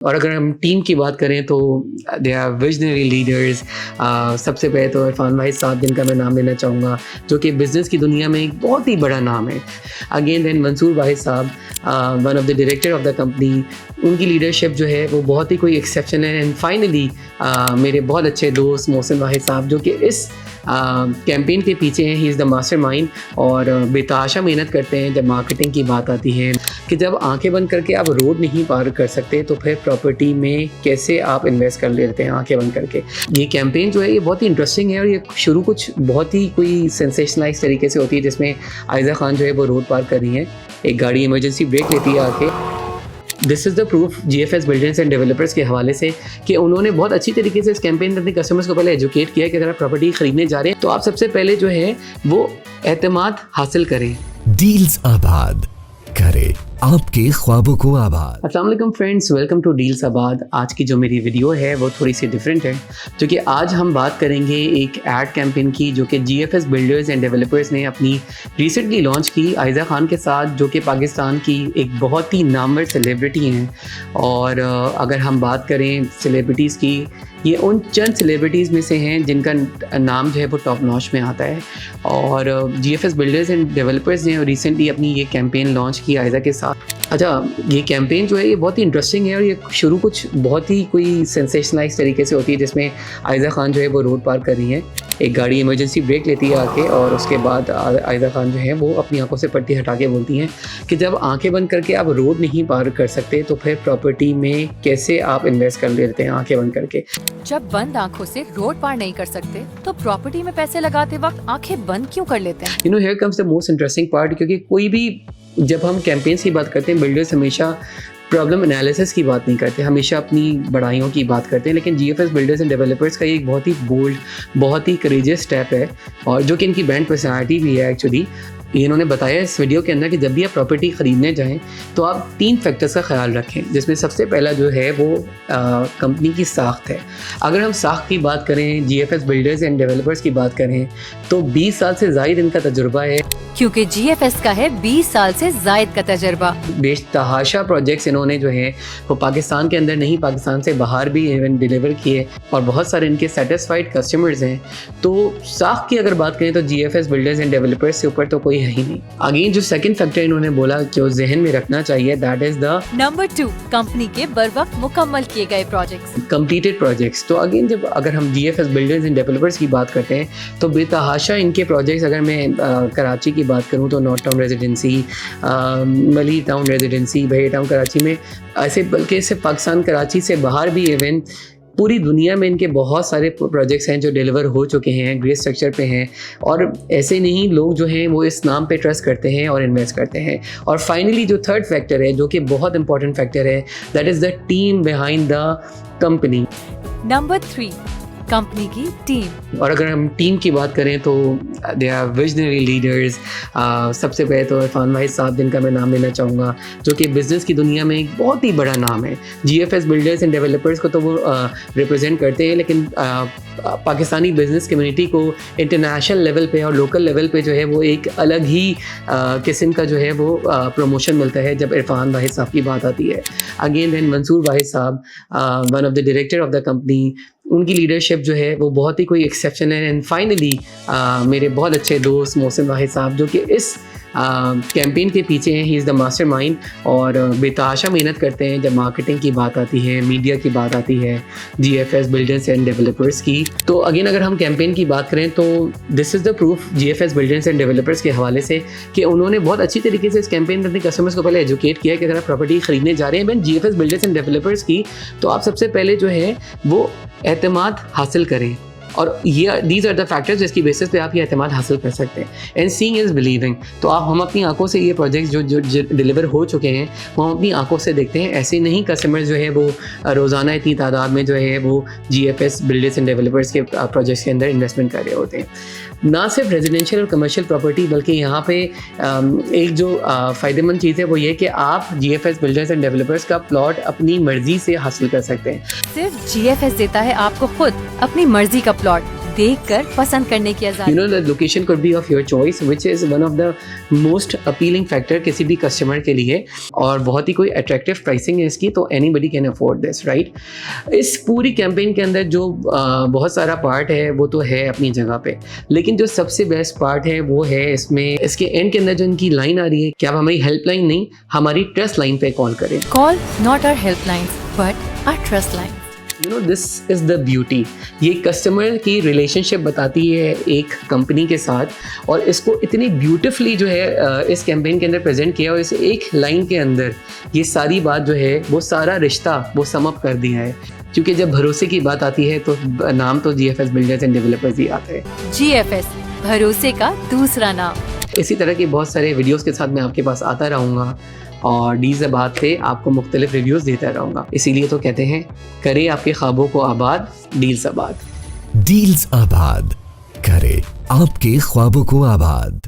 और अगर हम टीम की बात करें तो दे आर विजनरी लीडर्स। सबसे पहले तो इरफान भाई साहब, जिनका मैं नाम लेना चाहूँगा, जो कि बिज़नेस की दुनिया में एक बहुत ही बड़ा नाम है। अगेन देन मंसूर भाई साहब, one of the director of the company. उनकी लीडरशिप जो है वो बहुत ही कोई एक्सेप्शनल है। एंड फाइनली मेरे बहुत अच्छे दोस्त मोहसिन भाई साहब, जो कि इस कैंपेन के पीछे हैं। ही इज़ द मास्टरमाइंड और बेतहाशा मेहनत करते हैं जब मार्केटिंग की बात आती है। कि जब आंखें बंद करके आप रोड नहीं पार कर सकते तो फिर प्रॉपर्टी में कैसे आप इन्वेस्ट कर लेते हैं आंखें बंद करके। ये कैंपेन जो है ये बहुत ही इंटरेस्टिंग है और ये शुरू कुछ बहुत ही कोई सेंसेशनलाइज तरीके से होती है, जिसमें आयजा खान जो है वो रोड पार कर रही हैं, एक गाड़ी इमरजेंसी ब्रेक लेती है आके। This is the proof GFS builders and developers के हवाले से कि उन्होंने बहुत अच्छी तरीके से इस कैंपेन में अपने कस्टमर्स को पहले एजुकेट किया कि अगर आप प्रॉपर्टी खरीदने जा रहे हैं तो आप सबसे पहले जो है वो एतमाद हासिल करें। डील्स आबाद करे आपके ख्वाबों को आबाद। अस्सलाम वालेकुम फ्रेंड्स, वेलकम टू डील्स आबाद। आज की जो मेरी वीडियो है वो थोड़ी सी डिफरेंट है, क्योंकि आज हम बात करेंगे एक एड कैंपेन की जो कि GFS बिल्डर्स एंड डेवलपर्स ने अपनी रिसेंटली लॉन्च की आयजा खान के साथ, जो कि पाकिस्तान की एक बहुत ही नामवर सेलिब्रिटी हैं। और अगर हम बात करें सेलिब्रिटीज़ की, ये उन चंद सेलिब्रिटीज़ में से हैं जिनका नाम जो है वो टॉप नॉच में आता है। और GFS बिल्डर्स एंड डेवलपर्स ने रिसेंटली अपनी ये कैंपेन लॉन्च की आयजा के साथ। अच्छा, ये कैंपेन जो है ये बहुत ही इंटरेस्टिंग है और ये शुरू कुछ बहुत ही कोई सेंसेशनलाइज तरीके से होती है, जिसमें आयजा खान जो है वो रोड पार कर रही हैं, एक गाड़ी इमरजेंसी ब्रेक लेती है आके। और उसके बाद आयजा खान जो है वो अपनी आंखों से पट्टी हटा के बोलती हैं कि जब आंखें बंद करके आप रोड नहीं पार कर सकते तो फिर प्रॉपर्टी में कैसे आप इन्वेस्ट कर लेते हैं आंखें बंद करके। जब बंद आंखों से रोड पार नहीं कर सकते तो प्रॉपर्टी में पैसे लगाते वक्त आंखें बंद क्यों कर लेते हैं? You know, here comes the most interesting part, क्योंकि कोई भी जब हम कैंपेन्स की बात करते हैं, बिल्डर्स हमेशा प्रॉब्लम एनालिसिस की बात नहीं करते, हमेशा अपनी बड़ाइयों की बात करते हैं। लेकिन GFS बिल्डर्स एंड डेवलपर्स का ये एक बहुत ही बोल्ड, बहुत ही करेजियस स्टेप है, और जो कि इनकी ब्रांड पर्सनैलिटी भी है एक्चुअली। इन्होंने बताया इस वीडियो के अंदर कि जब भी आप प्रॉपर्टी ख़रीदने जाएं तो आप 3 फैक्टर्स का ख्याल रखें, जिसमें सबसे पहला जो है वो कंपनी की साख्त है। अगर हम साख्त की बात करें, GFS बिल्डर्स एंड डेवलपर्स की बात करें, तो 20 साल से ज़ायद इनका तजुर्बा है, क्योंकि GFS का है 20 साल से जायद का तजर्बा। बेतहाशा प्रोजेक्ट्स इन्होंने जो है वो पाकिस्तान के अंदर नहीं, पाकिस्तान से बाहर भी इवन डिलीवर किए, और बहुत सारे इनके सेटिस्फाइड कस्टमर्स हैं। तो साख की अगर बात करें तो GFS बिल्डर्स एंड डेवलपर्स से ऊपर तो कोई है ही नहीं। अगेन जो सेकंड फैक्टर इन्होंने बोला कि वो जहन में रखना चाहिए, that is the number 2, company के बर वक्त मुकम्मल किए गए प्रोजेक्ट्स, कंप्लीटेड प्रोजेक्ट्स। तो अगेन जब अगर हम GFS बिल्डर्स एंड डेवलपर्स की बात करते हैं तो बेतहाशा इनके प्रोजेक्ट्स, अगर मैं कराची की बात करूँ तो नॉर्थ टाउन रेजिडेंसी, मली टाउन रेजिडेंसी, भैया टाउन कराची में, ऐसे बल्कि सिर्फ पाकिस्तान कराची से बाहर भी इवन पूरी दुनिया में इनके बहुत सारे प्रोजेक्ट्स हैं जो डिलीवर हो चुके हैं, ग्रे स्ट्रक्चर पे हैं। और ऐसे नहीं, लोग जो हैं वो इस नाम पे ट्रस्ट करते हैं और इन्वेस्ट करते हैं। और फाइनली जो थर्ड फैक्टर है, जो कि बहुत इंपॉर्टेंट फैक्टर है, that is the team behind the company. Number 3, company की टीम। और अगर हम टीम की बात करें तो दे आर विजनरी लीडर्स। सबसे पहले तो इरफान भाई साहब, जिनका मैं नाम लेना चाहूँगा, जो कि बिज़नेस की दुनिया में एक बहुत ही बड़ा नाम है। GFS बिल्डर्स एंड डेवलपर्स को तो वो रिप्रेजेंट करते हैं, लेकिन पाकिस्तानी बिज़नेस कम्युनिटी को इंटरनेशनल लेवल पे और लोकल लेवल पे जो है वो एक अलग ही किस्म का जो है वो प्रमोशन मिलता है जब इरफान भाई साहब की बात आती है। अगेन देन मंसूर भाई साहब, one of the director of the company. उनकी लीडरशिप जो है वो बहुत ही कोई एक्सेप्शनल है। एंड फाइनली मेरे बहुत अच्छे दोस्त मोहसिन भाई साहब, जो कि इस कैंपेन के पीछे हैं। ही इज़ द मास्टरमाइंड और बेतहाशा मेहनत करते हैं जब मार्केटिंग की बात आती है, मीडिया की बात आती है, GFS बिल्डर्स एंड डेवलपर्स की। तो अगेन अगर हम कैंपेन की बात करें तो this is the proof GFS builders and developers के हवाले से कि उन्होंने बहुत अच्छी तरीके से इस कैंपेन में अपने कस्टमर्स को पहले एजुकेट किया कि अगर आप प्रॉपर्टी खरीदने जा रहे हैं GFS बिल्डर्स एंड डेवलपर्स की, तो आप सबसे पहले जो है वो एतमाद हासिल करें। और ये दीज आर द फैक्टर्स जिसकी बेसिस पे आप ये एतमाद हासिल कर सकते हैं। And seeing is believing. तो आप हम अपनी आंखों से ये प्रोजेक्ट्स जो डिलीवर हो चुके हैं वो हम अपनी आंखों से देखते हैं। ऐसे नहीं कस्टमर्स जो है वो रोज़ाना इतनी तादाद में जो है वो GFS बिल्डर्स एंड डेवलपर्स के प्रोजेक्ट्स के अंदर इन्वेस्टमेंट कर रहे होते हैं। ना सिर्फ रेजिडेंशियल और कमर्शियल प्रॉपर्टी, बल्कि यहाँ पे एक जो फ़ायदेमंद चीज़ है वो ये कि आप GFS बिल्डर्स एंड डेवलपर्स का प्लॉट अपनी मर्जी से हासिल कर सकते हैं। सिर्फ GFS देता है आपको खुद अपनी मर्जी का प्लॉट। देखकर पसंद करने की आजादी। You know, the location could be of your choice, which is one of the most appealing factor किसी भी कस्टमर के लिए, और बहुत ही कोई attractive pricing है इसकी, तो anybody can afford this, right? इस पूरी कैंपेन के अंदर जो बहुत सारा पार्ट है वो तो है अपनी जगह पे, लेकिन जो सबसे बेस्ट पार्ट है वो है इसमें, इसके एंड के अंदर जो इनकी लाइन आ रही है कि आप हमारी हेल्पलाइन नहीं, हमारी ट्रस्ट लाइन पे कॉल करें। Call not our helplines, but our trust line. You know, this is the beauty. ये कस्टमर की रिलेशनशिप बताती है एक कंपनी के साथ, और इसको इतनी ब्यूटिफुली जो है इस कैंपेन के अंदर प्रेजेंट किया, और इस एक लाइन के अंदर ये सारी बात जो है वो सारा रिश्ता वो सम अप कर दिया है। क्योंकि जब भरोसे की बात आती है तो नाम तो GFS बिल्डर्स एंड डेवलपर्स ही आता है। GFS, भरोसे का दूसरा नाम। इसी तरह के बहुत सारे वीडियोस के साथ मैं आपके पास आता रहूँगा, और डील्स आबाद से आपको मुख्तलिफ रिव्यूज़ देता रहूँगा। इसीलिए तो कहते हैं, करें आपके ख्वाबों को आबाद, डील्स आबाद। डील्स आबाद, करे आपके ख्वाबों को आबाद।